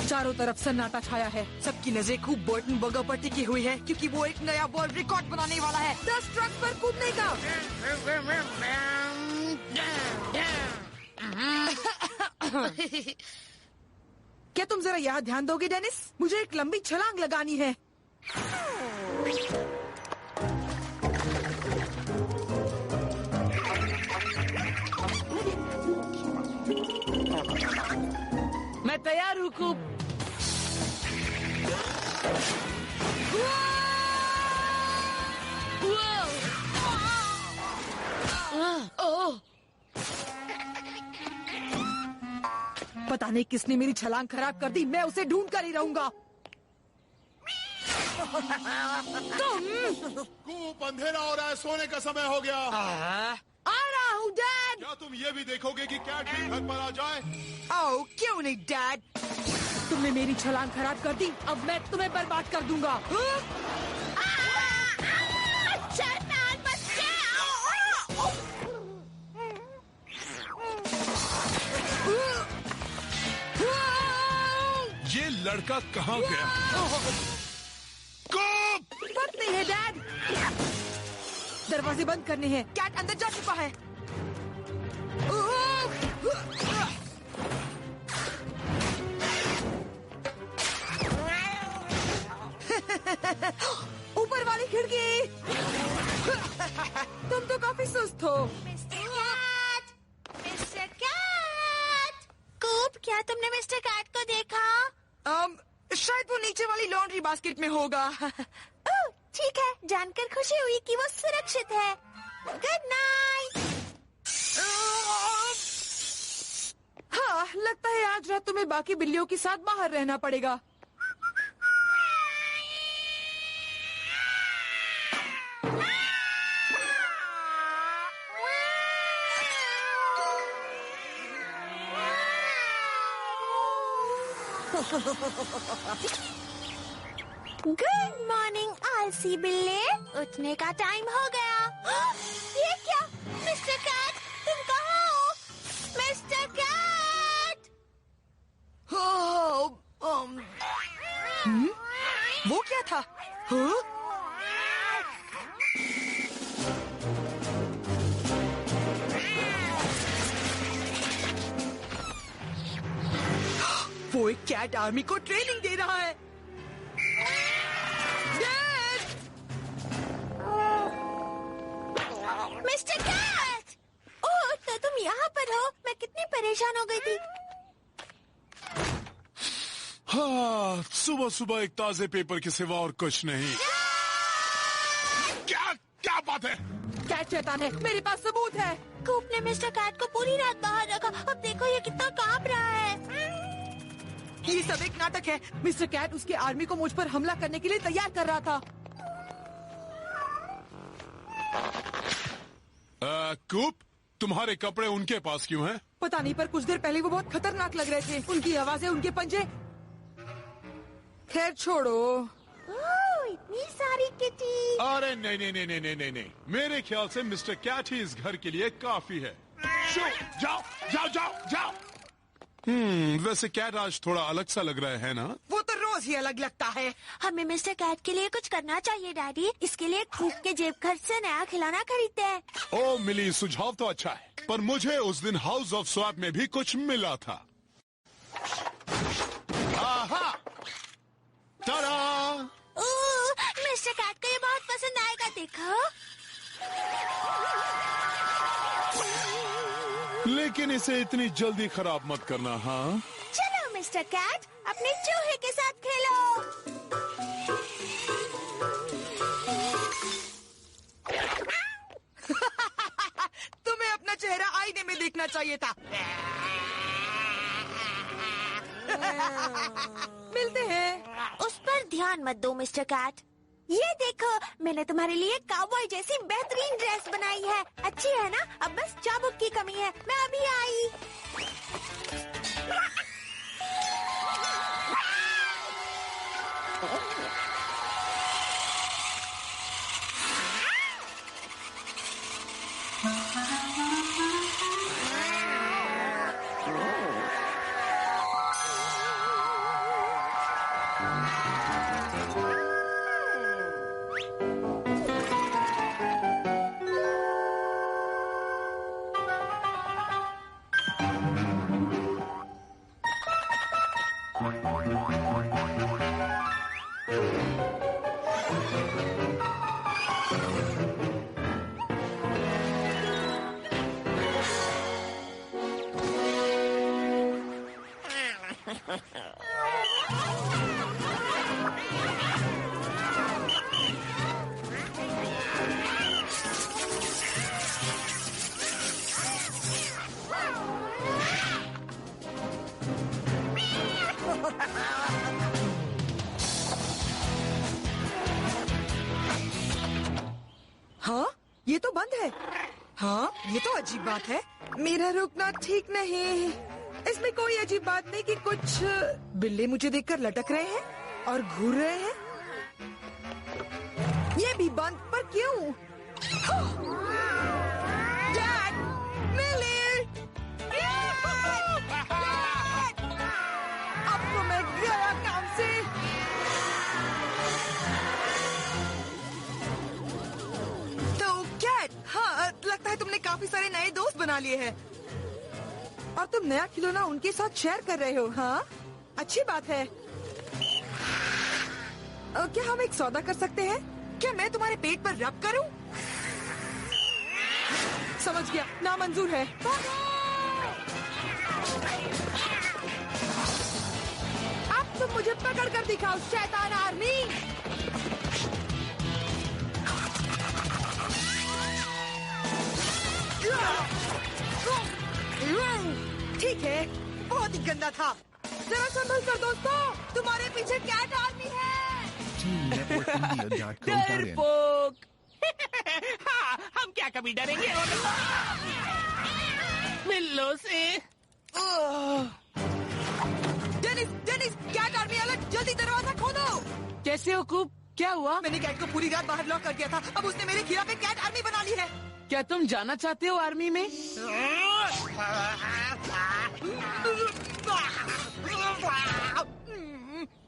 चारों तरफ सन्नाटा छाया है। सबकी नजरें खूब बर्टन बर्गर पर टिकी हुई है क्योंकि वो एक नया वर्ल्ड रिकॉर्ड बनाने वाला है 10 ट्रक पर कूदने का। क्या तुम जरा यहाँ ध्यान दोगे डेनिस? मुझे एक लंबी छलांग लगानी है। मैं तैयार हूँ कूप। पता नहीं किसने मेरी छलांग खराब कर दी। मैं उसे ढूंढ कर ही रहूंगा। तुम कूप, अंधेरा हो रहा है, सोने का समय हो गया। आ रहा हूँ डैड। क्या तुम ये भी देखोगे कि कैट भी घर पर आ जाए? ओह क्यों नहीं डैड। तुमने मेरी छलांग खराब कर दी। अब मैं तुम्हें बर्बाद कर दूंगा। ये लड़का कहाँ गया? कूप! पत्नी है डैड। दरवाजे बंद करने हैं। कैट अंदर जा चुका है। ऊपर वाली खिड़की। तुम तो काफी सुस्त हो। Mister Cat, mister Cat. कूप, क्या तुमने मिस्टर कैट को देखा? शायद वो नीचे वाली लॉन्ड्री बास्केट में होगा। ओह, ठीक है, जानकर खुशी हुई कि वो सुरक्षित है। Good night. हाँ, लगता है आज रात तुम्हें बाकी बिल्लियों के साथ बाहर रहना पड़ेगा। गुड मॉर्निंग आलसी बिल्ले। उठने का टाइम हो गया। ये क्या? मिस्टर कैट, तुम कहाँ हो? Mister cat! वो क्या था? हाँ? वो एक कैट आर्मी को ट्रेनिंग दे रहा है। Mister cat! ओह, तो तुम यहाँ पर हो। मैं कितनी परेशान हो गई थी। हाँ, सुबह सुबह एक ताजे पेपर के सिवा और कुछ नहीं। क्या क्या बात है? कैट शैतान है। मेरे पास सबूत है। कूप ने मिस्टर कैट को पूरी रात बाहर रखा। अब देखो ये कितना कांप रहा है। ये सब एक नाटक है। मिस्टर कैट उसके आर्मी को मुझ पर हमला करने के लिए तैयार कर रहा था। कूप, तुम्हारे कपड़े उनके पास क्यों हैं? पता नहीं, पर कुछ देर पहले वो बहुत खतरनाक लग रहे थे। उनकी आवाजें, उनके पंजे। खैर छोड़ो। ओह, इतनी सारी किटी। अरे नहीं नहीं नहीं नहीं नहीं नहीं नहीं, मेरे ख्याल से मिस्टर कैट ही इस घर के लिए काफी है। जाओ जाओ जाओ जाओ। वैसे कैट आज थोड़ा अलग सा लग रहा है ना? वो तो रोज ही अलग लगता है। हमें मिस्टर कैट के लिए कुछ करना चाहिए डैडी। इसके लिए कूप के जेब खर्च से नया खिलौना खरीदते हैं। ओ मिली, सुझाव तो अच्छा है, पर मुझे उस दिन हाउस ऑफ स्वैप में भी कुछ मिला था। आहा! टाडा! मिस्टर कैट को ये बहुत पसंद आएगा, देखो। लेकिन इसे इतनी जल्दी खराब मत करना। हाँ, चलो मिस्टर कैट, अपने चूहे के साथ खेलो। तुम्हें अपना चेहरा आईने में देखना चाहिए था। मिलते हैं। उस पर ध्यान मत दो मिस्टर कैट। ये देखो, मैंने तुम्हारे लिए काउबॉय जैसी बेहतरीन ड्रेस बनाई है। अच्छी है ना? अब बस चाबुक की कमी है। मैं अभी आई। हाँ, ये तो बंद है। हाँ, ये तो अजीब बात है। मेरा रुकना ठीक नहीं। इसमें कोई अजीब बात नहीं कि कुछ बिल्ली मुझे देखकर लटक रहे हैं और घूर रहे हैं। ये भी बंद, पर क्यों? डैड, मिली! अब तो मैं गया काम से। तो कैट, हाँ, लगता है तुमने काफी सारे नए दोस्त बना लिए हैं और तुम नया खिलौना उनके साथ शेयर कर रहे हो। हाँ, अच्छी बात है। क्या हम एक सौदा कर सकते हैं? क्या मैं तुम्हारे पेट पर रब करूं? समझ गया, नामंजूर है। अब तुम मुझे पकड़ कर दिखाओ, शैतान आर्मी। ठीक है, बहुत ही गंदा था। जरा संभल कर दोस्तों, तुम्हारे पीछे कैट आर्मी है। डरपोक। हाँ, हम क्या कभी डरेंगे? मिल्लो से। Dennis, Dennis, cat army alert, जल्दी दरवाजा खोलो। कैसे हो कूप? क्या हुआ? मैंने कैट को पूरी रात बाहर लॉक कर दिया था। अब उसने मेरे खिलाफ एक कैट आर्मी बना ली है। क्या तुम जाना चाहते हो आर्मी में?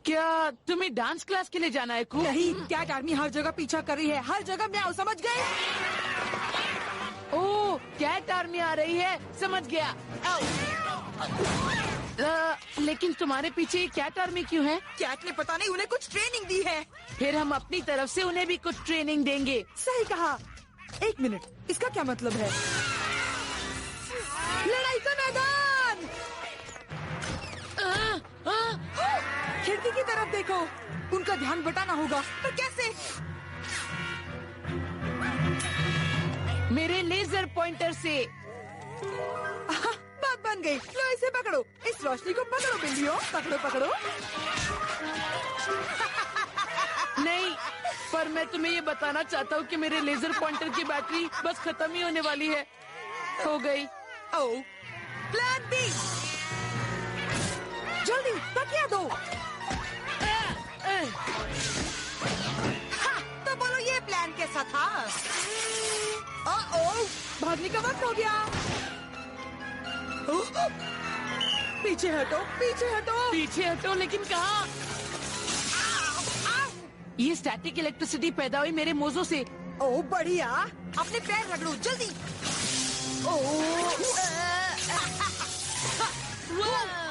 क्या तुम्हें डांस क्लास के लिए जाना है कूप? नहीं, कैट आर्मी हर जगह पीछा कर रही है, हर जगह म्याऊं, समझ गए? ओह, कैट आर्मी आ रही है, समझ गया। लेकिन तुम्हारे पीछे कैट आर्मी क्यों है? कैट ने पता नहीं उन्हें कुछ ट्रेनिंग दी है। फिर हम अपनी तरफ से उन्हें भी कुछ ट्रेनिंग देंगे। सही कहा। एक मिनट, इसका क्या मतलब है? लड़ाई का मैदान! खिड़की की तरफ देखो, उनका ध्यान बटाना होगा, पर कैसे? मेरे लेजर पॉइंटर से। बात बन गई। लो इसे पकड़ो, इस रोशनी को पकड़ो बिल्लियों, पकड़ो पकड़ो। नहीं, पर मैं तुम्हें ये बताना चाहता हूँ कि मेरे लेजर पॉइंटर की बैटरी बस खत्म ही होने वाली है। हो गई। ओह, प्लान बी। जल्दी तकिया दो। हाँ, तो बोलो ये प्लान कैसा था? ओह, भागने का वक्त हो गया। पीछे हटो, पीछे हटो। पीछे हटो, लेकिन कहाँ? ये स्टैटिक इलेक्ट्रिसिटी पैदा हुई मेरे मोजों से। ओह बढ़िया, अपने पैर रगड़ो जल्दी।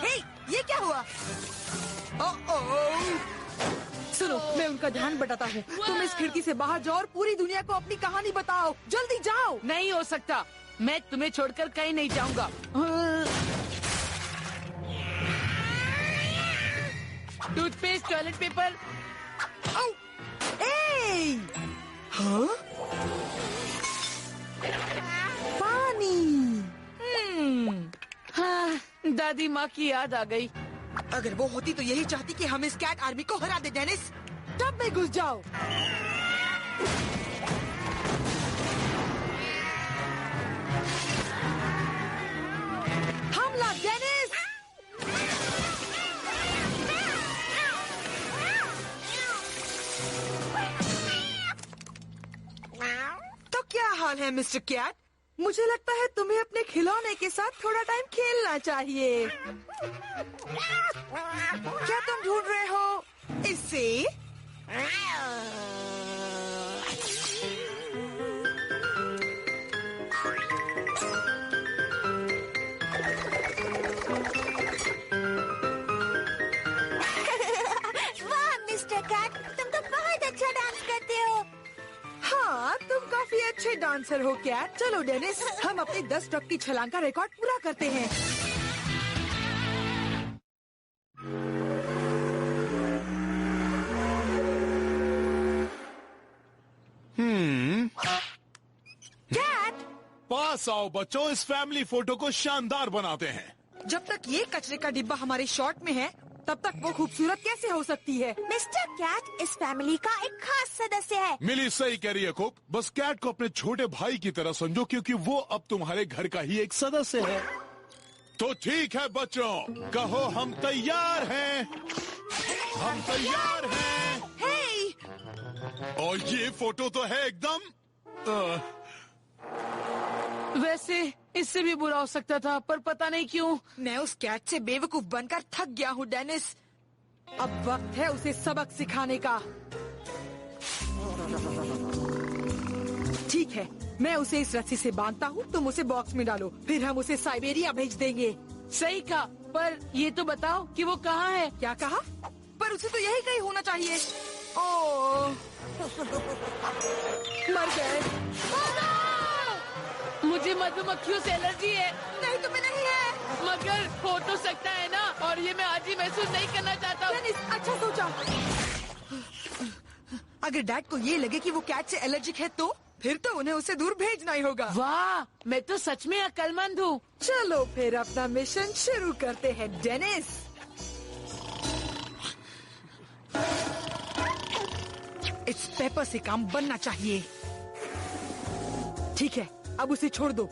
हे, ये क्या हुआ? सुनो, मैं उनका ध्यान बटाता हूँ। तुम इस खिड़की से बाहर जाओ और पूरी दुनिया को अपनी कहानी बताओ। जल्दी जाओ। नहीं हो सकता। मैं तुम्हें छोड़कर कहीं नहीं जाऊंगा। Toothpaste, toilet paper. ए! हाँ? पानी। हाँ, दादी माँ की याद आ गई। अगर वो होती तो यही चाहती कि हम इस कैट आर्मी को हरा दे डेनिस। टब में घुस जाओ। हमला डेनिस। तो क्या हाल है मिस्टर कैट? मुझे लगता है तुम्हें अपने खिलौने के साथ थोड़ा टाइम खेलना चाहिए। क्या तुम ढूंढ रहे हो इसे? वाह मिस्टर कैट, तुम तो बहुत अच्छा डांस करते हो। हाँ, तुम काफी अच्छे डांसर हो कैट। चलो डेनिस, हम अपने 10 स्टेप की छलांग का रिकॉर्ड पूरा करते हैं। कैट, पास आओ बच्चों, इस फैमिली फोटो को शानदार बनाते हैं। जब तक ये कचरे का डिब्बा हमारे शॉट में है, तब तक वो खूबसूरत कैसे हो सकती है? मिस्टर कैट इस फैमिली का एक खास सदस्य है। मिली सही कह रही है कुक। बस कैट को अपने छोटे भाई की तरह समझो, क्योंकि वो अब तुम्हारे घर का ही एक सदस्य है। तो ठीक है बच्चों, कहो हम तैयार हैं। हम तैयार हैं। हे! और ये फोटो तो है एकदम वैसे इससे भी बुरा हो सकता था, पर पता नहीं क्यों। मैं उस कैट से बेवकूफ बनकर थक गया हूँ डेनिस। अब वक्त है उसे सबक सिखाने का। ठीक है, मैं उसे इस रस्सी से बांधता हूँ, तुम उसे बॉक्स में डालो, फिर हम उसे साइबेरिया भेज देंगे। सही कहा, पर ये तो बताओ कि वो कहाँ है? क्या कहा? पर उसे तो यही कहीं होना चाहिए। ओह, मर गए। मुझे मधुमक्खियों से एलर्जी है। नहीं, तुम्हें नहीं है। मगर हो तो सकता है ना, और ये मैं आज ही महसूस नहीं करना चाहता हूँ। डेनिस, अच्छा सोचा। अगर डैड को ये लगे कि वो कैट से एलर्जिक है तो फिर तो उन्हें उसे दूर भेजना ही होगा। वाह, मैं तो सच में अक्लमंद हूँ। चलो फिर अपना मिशन शुरू करते हैं डेनिस। इस पेपर से काम बनना चाहिए। ठीक है, अब उसे छोड़ दो।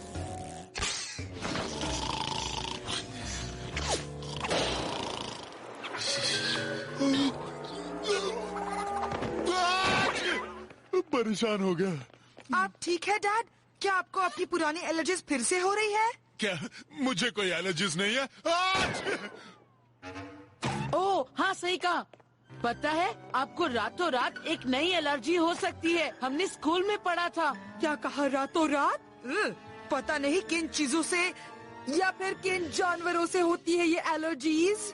परेशान हो गया। आप ठीक है डैड? क्या आपको अपनी पुरानी एलर्जीज फिर से हो रही है? क्या मुझे कोई एलर्जीज नहीं है? ओह हाँ, सही कहा। पता है, आपको रातों रात एक नई एलर्जी हो सकती है। हमने स्कूल में पढ़ा था। क्या कहा, रातों रात? पता नहीं किन चीजों से या फिर किन जानवरों से होती है ये एलर्जीज।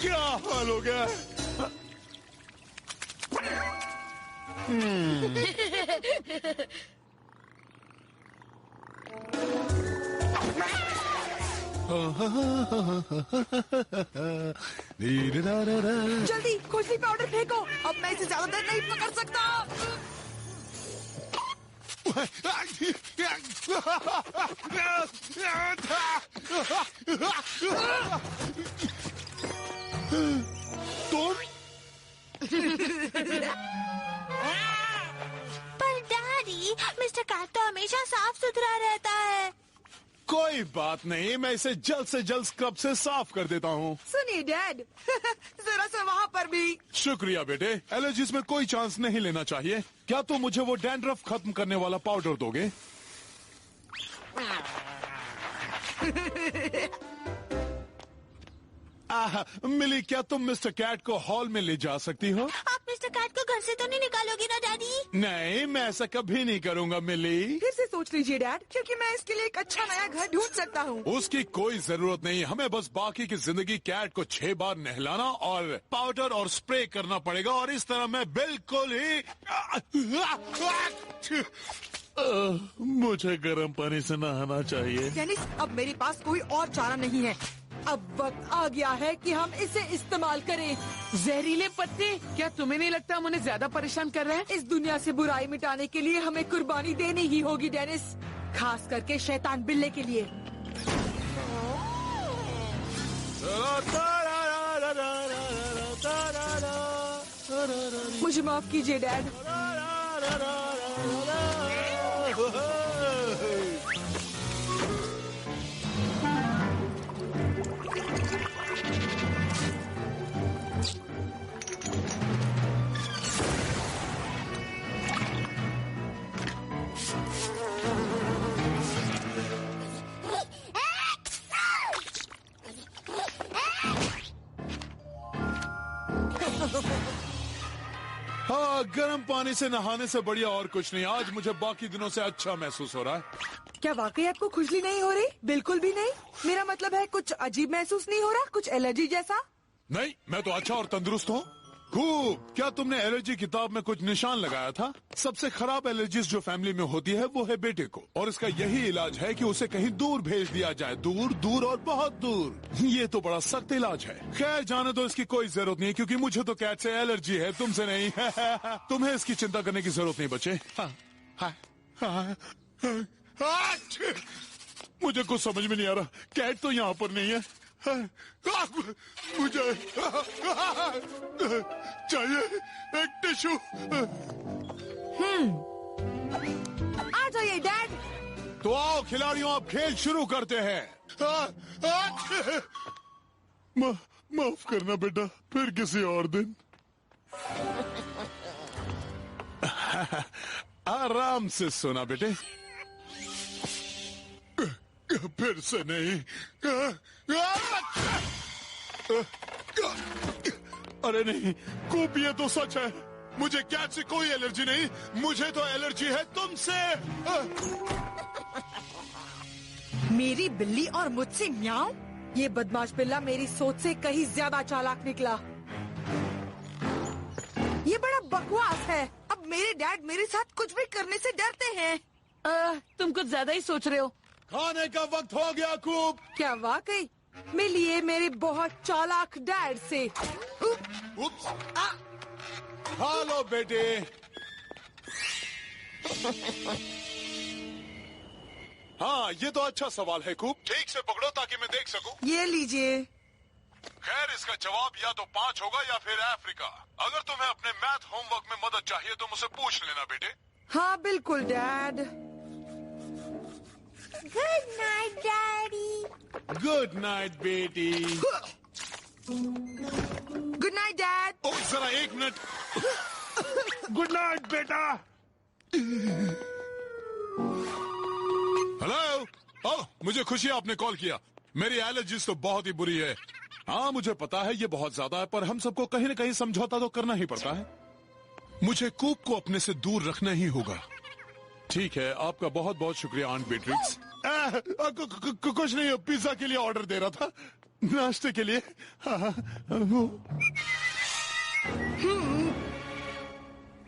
क्या हाल हो गया? जल्दी खुशबू पाउडर फेंको, अब मैं इसे ज्यादा देर नहीं पकड़ सकता। तुम? पर डैडी, मिस्टर कैट तो हमेशा साफ सुथरा रहता है। कोई बात नहीं, मैं इसे जल्द से जल्द स्क्रब से साफ कर देता हूँ। सुनिए डैड, जरा सा वहाँ पर भी। शुक्रिया बेटे, एलर्जीज में कोई चांस नहीं लेना चाहिए। क्या तुम मुझे वो डैंड्रफ खत्म करने वाला पाउडर दोगे? मिली, क्या तुम मिस्टर कैट को हॉल में ले जा सकती हो? आप मिस्टर कैट को घर से तो नहीं निकालोगी ना डैडी? नहीं, मैं ऐसा कभी नहीं करूँगा मिली। फिर से सोच लीजिए डैड, क्योंकि मैं इसके लिए एक अच्छा नया घर ढूंढ सकता हूँ। उसकी कोई जरूरत नहीं, हमें बस बाकी की जिंदगी कैट को 6 बार नहलाना और पाउडर और स्प्रे करना पड़ेगा, और इस तरह मैं बिल्कुल ही मुझे गर्म पानी से नहाना चाहिए। डेनिस, अब मेरे पास कोई और चारा नहीं है। अब वक्त आ गया है कि हम इसे इस्तेमाल करें। जहरीले पत्ते, क्या तुम्हें नहीं लगता हम उन्हें ज्यादा परेशान कर रहे हैं? इस दुनिया से बुराई मिटाने के लिए हमें कुर्बानी देनी ही होगी डेनिस, खास करके शैतान बिल्ले के लिए। मुझे माफ कीजिए डैड। हाँ, गर्म पानी से नहाने से बढ़िया और कुछ नहीं। आज मुझे बाकी दिनों से अच्छा महसूस हो रहा है। क्या वाकई आपको खुजली नहीं हो रही? बिल्कुल भी नहीं। मेरा मतलब है, कुछ अजीब महसूस नहीं हो रहा? कुछ एलर्जी जैसा? नहीं, मैं तो अच्छा और तंदुरुस्त हूँ। खूब। क्या तुमने एलर्जी किताब में कुछ निशान लगाया था? सबसे खराब एलर्जीज जो फैमिली में होती है वो है बेटे को, और इसका यही इलाज है कि उसे कहीं दूर भेज दिया जाए, दूर दूर और बहुत दूर। ये तो बड़ा सख्त इलाज है। खैर जाने दो, इसकी कोई जरूरत नहीं, क्योंकि मुझे तो कैट से एलर्जी है, तुमसे नहीं। तुम्हें इसकी चिंता करने की जरूरत नहीं बच्चे। मुझे कुछ समझ में नहीं आ रहा, कैट तो यहाँ पर नहीं है। मुझे चाहिए एक टिश्यू। आ जाइए डैड। तो आओ खिलाड़ियों, अब खेल शुरू करते हैं। माफ करना बेटा, फिर किसी और दिन। आराम से सोना बेटे। फिर से नहीं। अरे नहीं कूप, ये तो सच है। मुझे कैट से कोई एलर्जी नहीं, मुझे तो एलर्जी है तुमसे। मेरी बिल्ली और मुझसे म्याऊं? ये बदमाश बिल्ला मेरी सोच से कहीं ज्यादा चालाक निकला। ये बड़ा बकवास है। अब मेरे डैड मेरे साथ कुछ भी करने से डरते हैं। तुम कुछ ज्यादा ही सोच रहे हो। खाने का वक्त हो गया कूप। क्या वाकई? मिलिए मेरे बहुत चालाक डैड से। उप्स। हेलो बेटे। हाँ, ये तो अच्छा सवाल है कूप। ठीक से पकड़ो ताकि मैं देख सकूं। ये लीजिए। खैर, इसका जवाब या तो 5 होगा या फिर अफ्रीका। अगर तुम्हें अपने मैथ होमवर्क में मदद चाहिए तो मुझसे पूछ लेना बेटे। हाँ बिल्कुल dad. Good night daddy. Good night बेटी। Good night dad. ओ जरा 1 मिनट। गुड नाइट बेटा। हेलो। ओह, मुझे खुशी है आपने कॉल किया। मेरी एलर्जीज तो बहुत ही बुरी है। हाँ मुझे पता है ये बहुत ज्यादा है, पर हम सबको कहीं न कहीं समझौता तो करना ही पड़ता है। मुझे कूप को अपने से दूर रखना ही होगा। ठीक है, आपका बहुत बहुत शुक्रिया आंट बेट्रिक्स। कुछ नहीं, पिज्जा के लिए ऑर्डर दे रहा था, नाश्ते के लिए।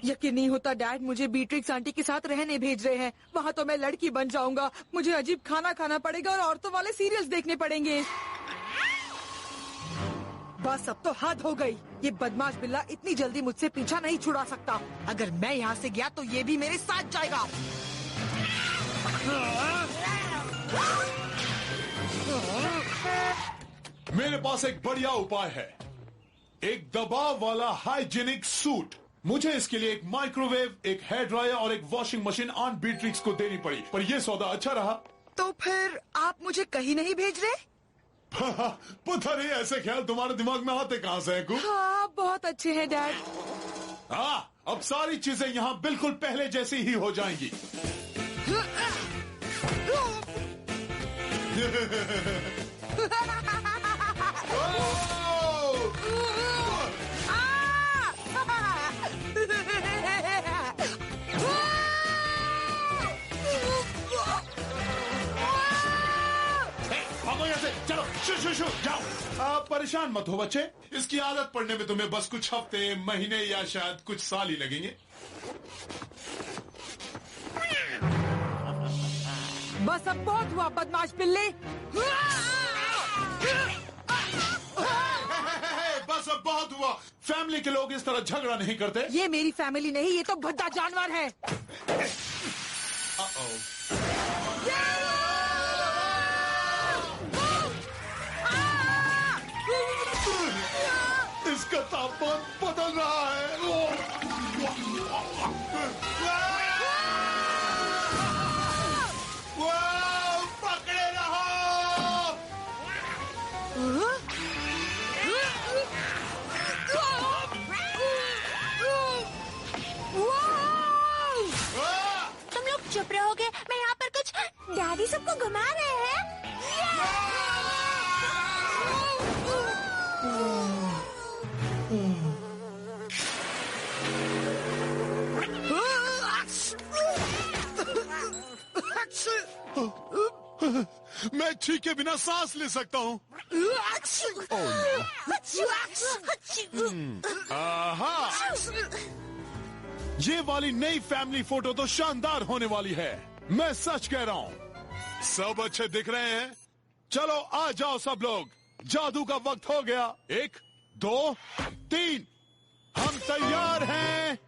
यकीन नहीं होता डैड, मुझे बीट्रिक्स आंटी के साथ रहने भेज रहे हैं। वहाँ तो मैं लड़की बन जाऊंगा, मुझे अजीब खाना खाना पड़ेगा और औरतों वाले सीरियल्स देखने पड़ेंगे। बस अब तो हद हो गई। ये बदमाश बिल्ला इतनी जल्दी मुझसे पीछा नहीं छुड़ा सकता। अगर मैं यहाँ से गया तो ये भी मेरे साथ जाएगा। मेरे पास एक बढ़िया उपाय है, एक दबाव वाला हाइजीनिक सूट। मुझे इसके लिए एक माइक्रोवेव, एक हेयर ड्रायर और एक वॉशिंग मशीन आंट बीट्रिक्स को देनी पड़ी, पर यह सौदा अच्छा रहा। तो फिर आप मुझे कहीं नहीं भेज रहे? पता नहीं ऐसे ख्याल तुम्हारे दिमाग में आते कहाँ से हैं? हाँ बहुत अच्छे हैं डैड। हाँ, अब सारी चीजें यहाँ बिल्कुल पहले जैसी ही हो जाएंगी। भागो यहाँ से, चलो शू शू शू जाओ। आप परेशान मत हो बच्चे, इसकी आदत पड़ने में तुम्हें बस कुछ हफ्ते, महीने या शायद कुछ साल ही लगेंगे। बस अब बहुत हुआ बदमाश बिल्ली। बस अब बहुत हुआ। फैमिली के लोग इस तरह झगड़ा नहीं करते। ये मेरी फैमिली नहीं, ये तो भद्दा जानवर है। इसका तापमान बदल रहा है। पकड़े रहो। तुम लोग चुप रहोगे? मैं यहाँ पर कुछ डैडी सबको घुमा रहे हैं। मैं छींके बिना सांस ले सकता हूँ। आहा, ये वाली नई फैमिली फोटो तो शानदार होने वाली है। मैं सच कह रहा हूँ। सब अच्छे दिख रहे हैं। चलो आ जाओ सब लोग, जादू का वक्त हो गया। 1 2 3, हम तैयार हैं।